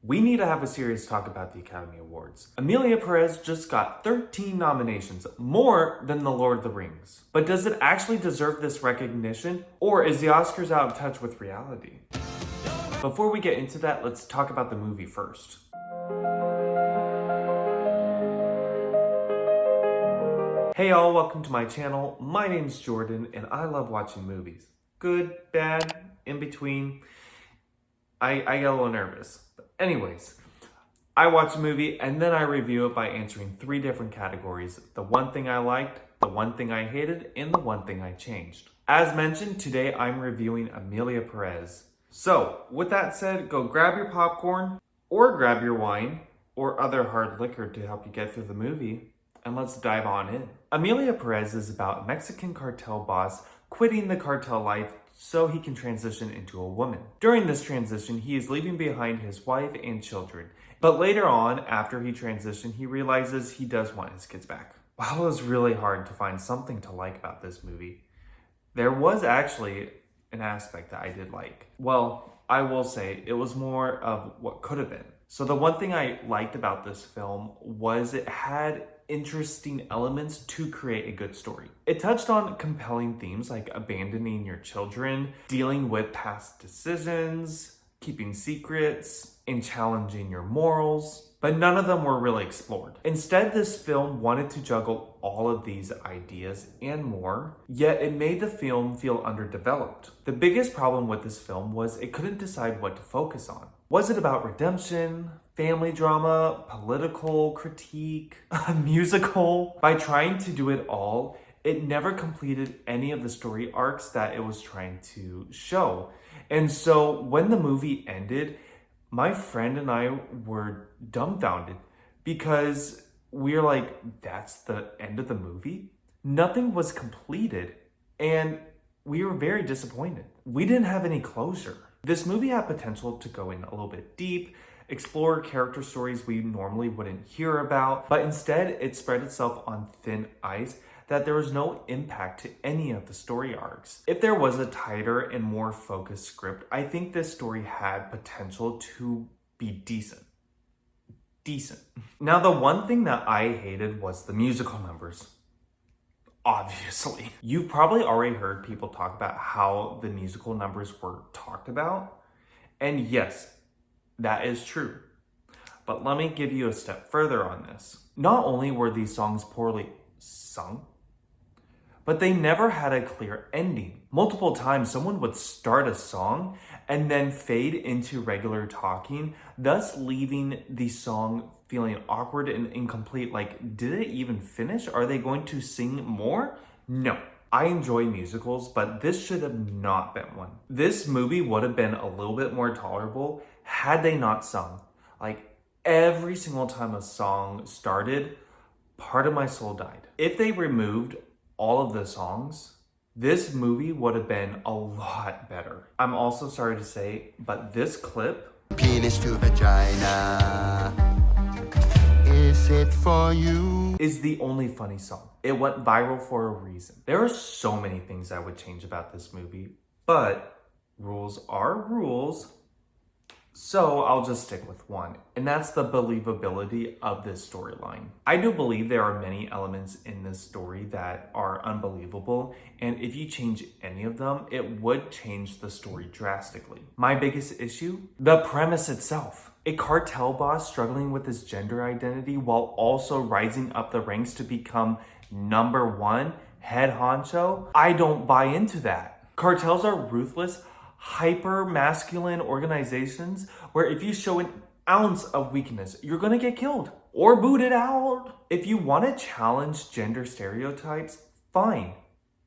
we need to have a serious talk about the Academy Awards. Emilia Perez just got 13 nominations, more than The Lord of the Rings. But does it actually deserve this recognition, or is the Oscars out of touch with reality? Before we get into that, let's talk about the movie first. Hey y'all, welcome to my channel. My name's Jordan, and I love watching movies. Good, bad, in between. I get a little nervous. But anyways, I watch a movie and then I review it by answering 3 different categories. The one thing I liked, the one thing I hated, and the one thing I changed. As mentioned, today I'm reviewing Emilia Perez. So, with that said, go grab your popcorn, or grab your wine, or other hard liquor to help you get through the movie, and let's dive on in. Emilia Perez is about a Mexican cartel boss quitting the cartel life so he can transition into a woman. During this transition, he is leaving behind his wife and children. But later on, after he transitioned, he realizes he does want his kids back. While it was really hard to find something to like about this movie, there was actually an aspect that I did like. Well, I will say it was more of what could have been. So the one thing I liked about this film was it had interesting elements to create a good story. It touched on compelling themes like abandoning your children, dealing with past decisions, keeping secrets, and challenging your morals, but none of them were really explored. Instead, this film wanted to juggle all of these ideas and more, yet it made the film feel underdeveloped. The biggest problem with this film was it couldn't decide what to focus on. Was it about redemption, family drama, political critique, a musical? By trying to do it all, it never completed any of the story arcs that it was trying to show. And so when the movie ended, my friend and I were dumbfounded because we were like, that's the end of the movie? Nothing was completed, and we were very disappointed. We didn't have any closure. This movie had potential to go in a little bit deep, explore character stories we normally wouldn't hear about, but instead it spread itself on thin ice that there was no impact to any of the story arcs. If there was a tighter and more focused script, I think this story had potential to be decent. Now, the one thing that I hated was the musical numbers. Obviously. You've probably already heard people talk about how the musical numbers were talked about. And yes, that is true. But let me give you a step further on this. Not only were these songs poorly sung, but they never had a clear ending. Multiple times, someone would start a song and then fade into regular talking, thus leaving the song feeling awkward and incomplete. Like, did it even finish? Are they going to sing more? No. I enjoy musicals, but this should have not been one. This movie would have been a little bit more tolerable had they not sung. Like, every single time a song started, part of my soul died. If they removed all of the songs, this movie would have been a lot better. I'm also sorry to say, but this clip, penis to vagina, is it for you? Is the only funny song. It went viral for a reason. There are so many things I would change about this movie, but rules are rules. So I'll just stick with one, and that's the believability of this storyline. I do believe there are many elements in this story that are unbelievable, and if you change any of them, it would change the story drastically. My biggest issue? The premise itself. A cartel boss struggling with his gender identity while also rising up the ranks to become #1 head honcho? I don't buy into that. Cartels are ruthless, hyper-masculine organizations where if you show an ounce of weakness, you're gonna get killed or booted out. If you want to challenge gender stereotypes, fine,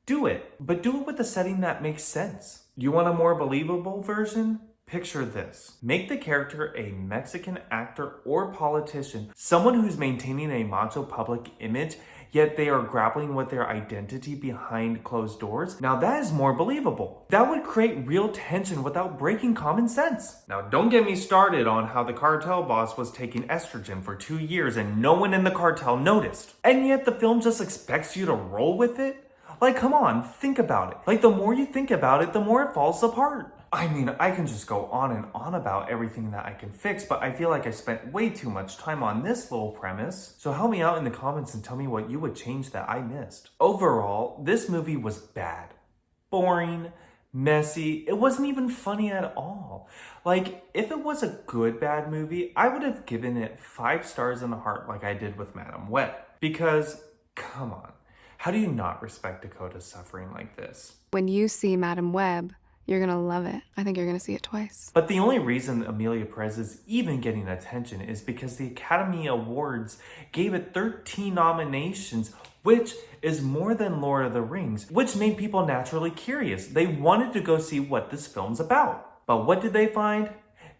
do it, but do it with a setting that makes sense. You want a more believable version? Picture this. Make the character a Mexican actor or politician, someone who's maintaining a macho public image, yet they are grappling with their identity behind closed doors. Now that is more believable. That would create real tension without breaking common sense. Now don't get me started on how the cartel boss was taking estrogen for 2 years and no one in the cartel noticed. And yet the film just expects you to roll with it? Like, come on, think about it. Like, the more you think about it, the more it falls apart. I mean, I can just go on and on about everything that I can fix, but I feel like I spent way too much time on this little premise. So help me out in the comments and tell me what you would change that I missed. Overall, this movie was bad, boring, messy. It wasn't even funny at all. Like, if it was a good bad movie, I would have given it 5 stars in the heart like I did with Madam Web. Because, come on, how do you not respect Dakota's suffering like this? When you see Madam Web, you're gonna love it. I think you're gonna see it twice. But the only reason Emilia Perez is even getting attention is because the Academy Awards gave it 13 nominations, which is more than Lord of the Rings, which made people naturally curious. They wanted to go see what this film's about. But what did they find?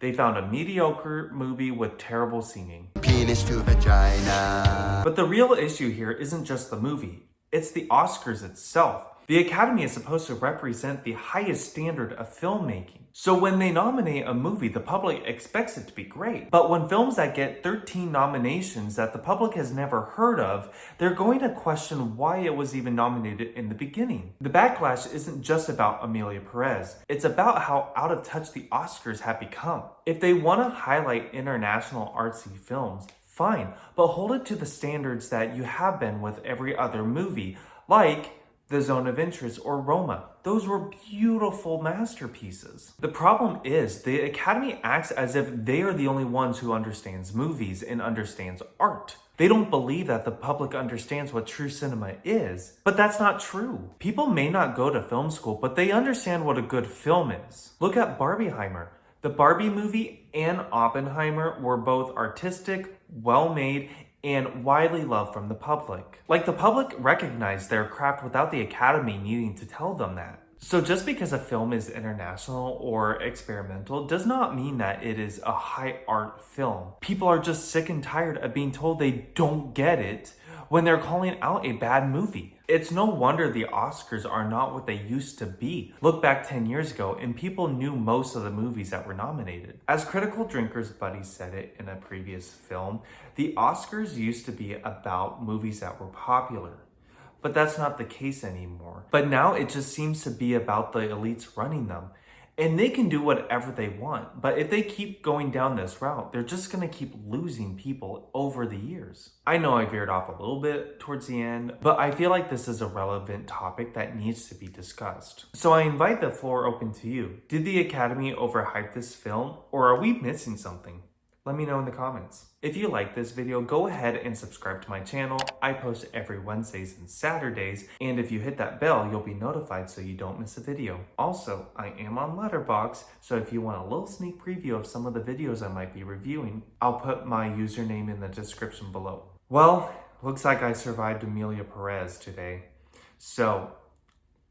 They found a mediocre movie with terrible singing. Penis to vagina. But the real issue here isn't just the movie, it's the Oscars itself. The Academy is supposed to represent the highest standard of filmmaking. So when they nominate a movie, the public expects it to be great. But when films that get 13 nominations that the public has never heard of, they're going to question why it was even nominated in the beginning. The backlash isn't just about Emilia Perez. It's about how out of touch the Oscars have become. If they want to highlight international artsy films, fine, but hold it to the standards that you have been with every other movie, like The Zone of Interest or Roma. Those were beautiful masterpieces. The problem is the Academy acts as if they are the only ones who understands movies and understands art. They don't believe that the public understands what true cinema is. But that's not true. People may not go to film school, but they understand what a good film is. Look at Barbieheimer. The Barbie movie and Oppenheimer were both artistic, well-made, and widely loved from the public. Like, the public recognized their craft without the Academy needing to tell them that. So just because a film is international or experimental does not mean that it is a high art film. People are just sick and tired of being told they don't get it when they're calling out a bad movie. It's no wonder the Oscars are not what they used to be. Look back 10 years ago and people knew most of the movies that were nominated. As Critical Drinker's Buddy said it in a previous film, the Oscars used to be about movies that were popular. But that's not the case anymore. But now it just seems to be about the elites running them. And they can do whatever they want. But if they keep going down this route, they're just going to keep losing people over the years. I know I veered off a little bit towards the end, but I feel like this is a relevant topic that needs to be discussed. So I invite the floor open to you. Did the Academy overhype this film, or are we missing something? Let me know in the comments. If you like this video, go ahead and subscribe to my channel. I post every Wednesdays and Saturdays, and if you hit that bell, you'll be notified so you don't miss a video. Also, I am on Letterboxd, so if you want a little sneak preview of some of the videos I might be reviewing, I'll put my username in the description below. Well, looks like I survived Emilia Perez today. So,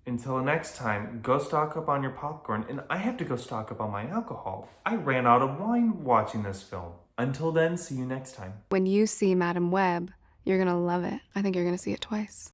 until next time, go stock up on your popcorn, and I have to go stock up on my alcohol. I ran out of wine watching this film. Until then, see you next time. When you see Madam Web, you're gonna love it. I think you're gonna see it twice.